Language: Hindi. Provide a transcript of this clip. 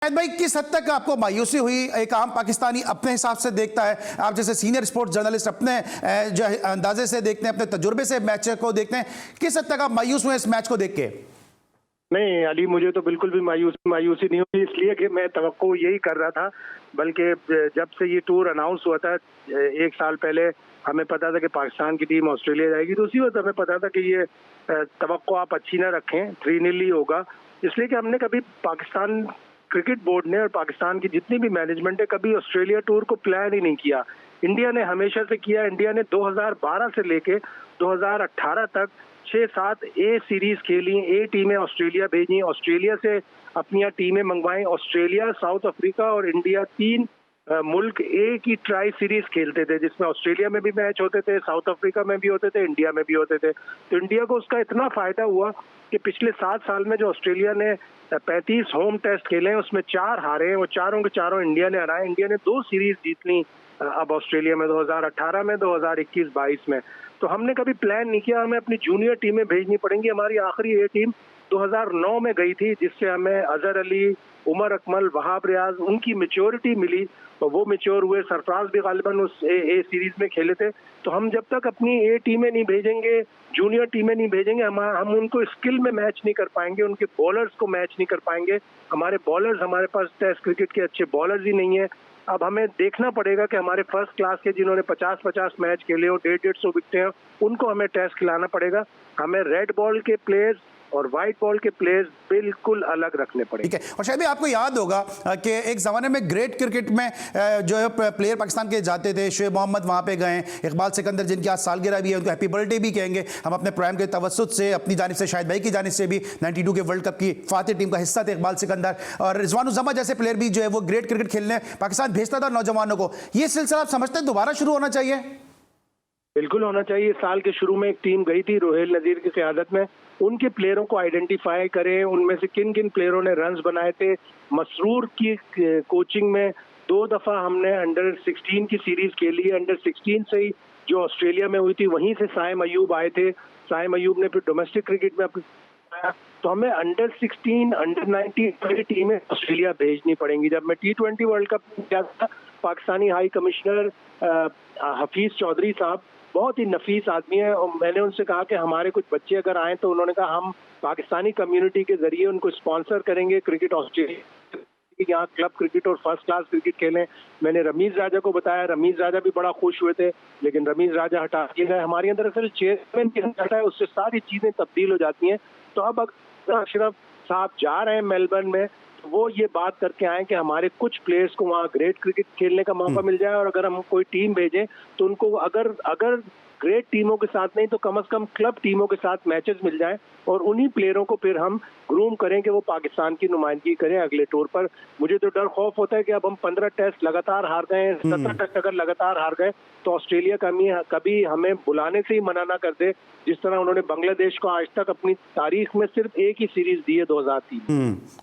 शायद भाई किस हद तक आपको मायूसी हुई? एक आम पाकिस्तानी अपने हिसाब से देखता है, आप जैसे सीनियर स्पोर्ट्स जर्नलिस्ट अपने जो अंदाजे से देखते हैं, अपने तजुर्बे से मैच को देखते हैं, किस हद तक आप मायूस हुए इस मैच को देख के? नहीं अली, मुझे तो बिल्कुल भी मायूसी नहीं हुई, इसलिए कि मैं तवक्को यही कर रहा था। बल्कि जब से ये टूर अनाउंस हुआ था 1 साल पहले, हमें पता था कि पाकिस्तान की टीम ऑस्ट्रेलिया जाएगी, तो उसी वक्त हमें पता था कि ये तवक्को आप अच्छी ना रखें, 3-0 ही होगा। इसलिए कि हमने कभी पाकिस्तान क्रिकेट बोर्ड ने और पाकिस्तान की जितनी भी मैनेजमेंट है कभी ऑस्ट्रेलिया टूर को प्लान ही नहीं किया। इंडिया ने हमेशा से किया। इंडिया ने 2012 से लेके 2018 तक 6-7 ए सीरीज खेली, ए टीमें ऑस्ट्रेलिया भेजी, ऑस्ट्रेलिया से अपनी टीमें मंगवाई। ऑस्ट्रेलिया, साउथ अफ्रीका और इंडिया 3 मुल्क ए की ट्राई सीरीज खेलते थे, जिसमें ऑस्ट्रेलिया में भी मैच होते थे, साउथ अफ्रीका में भी होते थे, इंडिया में भी होते थे। तो इंडिया को उसका इतना फायदा हुआ कि पिछले 7 साल में जो ऑस्ट्रेलिया ने 35 होम टेस्ट खेले, उसमें 4 हारे हैं, वो चारों के चारों इंडिया ने हराए। इंडिया ने 2 सीरीज जीत ली अब ऑस्ट्रेलिया में, 2018 में, 2021-22 में। तो हमने कभी प्लान नहीं किया हमें अपनी जूनियर टीमें भेजनी पड़ेंगी। हमारी आखिरी ये टीम 2009 में गई थी, जिससे हमें अजहर अली, उमर अकमल, वहाब रियाज, उनकी मेच्योरिटी मिली, तो वो मेच्योर हुए। सरफराज भी गालिबन उस ए सीरीज में खेले थे। तो हम जब तक अपनी ए टीमें नहीं भेजेंगे, जूनियर टीमें नहीं भेजेंगे, हम उनको स्किल में मैच नहीं कर पाएंगे, उनके बॉलर्स को मैच नहीं कर पाएंगे। हमारे बॉलर्स, हमारे पास टेस्ट क्रिकेट के अच्छे बॉलर्स ही नहीं है। अब हमें देखना पड़ेगा कि हमारे फर्स्ट क्लास के जिन्होंने 50-50 मैच खेले हो, 150-150 विकेटें हैं, उनको हमें टेस्ट खिलाना पड़ेगा। हमें रेड बॉल के प्लेयर्स और व्हाइट बॉल के प्लेयर्स बिल्कुल अलग रखने पड़ेंगे। ठीक है। और शायद भी आपको याद होगा कि एक ज़माने में ग्रेट क्रिकेट में जो है प्लेयर पाकिस्तान के जाते थे, शोएब मोहम्मद वहाँ पे गए, इकबाल सिकंदर जिनकी आज सालगिरह भी है, उनको हैप्पी बर्थडे भी कहेंगे हम अपने प्रोग्राम के तवस्सुत से, अपनी जानिब से, शाहिद भाई की जानिब से भी। 92 के वर्ल्ड कप की फातिह टीम का हिस्सा थे इकबाल सिकंदर, और रिजवानुज़्ज़मा जैसे प्लेयर भी जो है वो ग्रेट क्रिकेट खेलने पाकिस्तान भेजता था नौजवानों को। ये सिलसिला आप समझते हैं दोबारा शुरू होना चाहिए? बिल्कुल होना चाहिए। साल के शुरू में एक टीम गई थी रोहेल नजीर की क़यादत में, उनके प्लेयरों को आइडेंटिफाई करें, उनमें से किन किन प्लेयरों ने रन्स बनाए थे। मसरूर की कोचिंग में 2 दफ़ा हमने अंडर 16 की सीरीज खेली। अंडर 16 से ही जो ऑस्ट्रेलिया में हुई थी, वहीं से साइम अयूब आए थे। साइम अयूब ने फिर डोमेस्टिक क्रिकेट में अपना, तो हमें अंडर 16, अंडर 19 टीमें ऑस्ट्रेलिया भेजनी पड़ेंगी। जब मैं T20 वर्ल्ड कप गया था, पाकिस्तानी हाई कमिश्नर हफीज चौधरी साहब बहुत ही नफीस आदमी है, और मैंने उनसे कहा कि हमारे कुछ बच्चे अगर आए, तो उन्होंने कहा हम पाकिस्तानी कम्युनिटी के जरिए उनको स्पॉन्सर करेंगे क्रिकेट ऑस्ट्रेलिया, यहाँ क्लब क्रिकेट और फर्स्ट क्लास क्रिकेट खेलें। मैंने रमीज राजा को बताया, रमीज राजा भी बड़ा खुश हुए थे, लेकिन रमीज राजा हटा दिए गए। हमारे अंदर असल चेयरमैन की हटा है, उससे सारी चीजें तब्दील हो जाती हैं। तो अब अगर अशरफ साहब जा रहे हैं मेलबर्न में, तो वो ये बात करके आए कि हमारे कुछ प्लेयर्स को वहाँ ग्रेट क्रिकेट खेलने का मौका मिल जाए, और अगर हम कोई टीम भेजें तो उनको अगर ग्रेट टीमों के साथ नहीं तो कम से कम क्लब टीमों के साथ मैचेस मिल जाएं, और उन्हीं प्लेयरों को फिर हम ग्रूम करें कि वो पाकिस्तान की नुमाइंदगी करें अगले टूर पर। मुझे तो डर खौफ होता है कि अब हम 15 टेस्ट लगातार हार गए, 17 टेस्ट अगर लगातार हार गए, तो ऑस्ट्रेलिया कभी हमें बुलाने से ही मना ना कर दे, जिस तरह उन्होंने बांग्लादेश को आज तक अपनी तारीख में सिर्फ एक ही सीरीज दी है, 2003।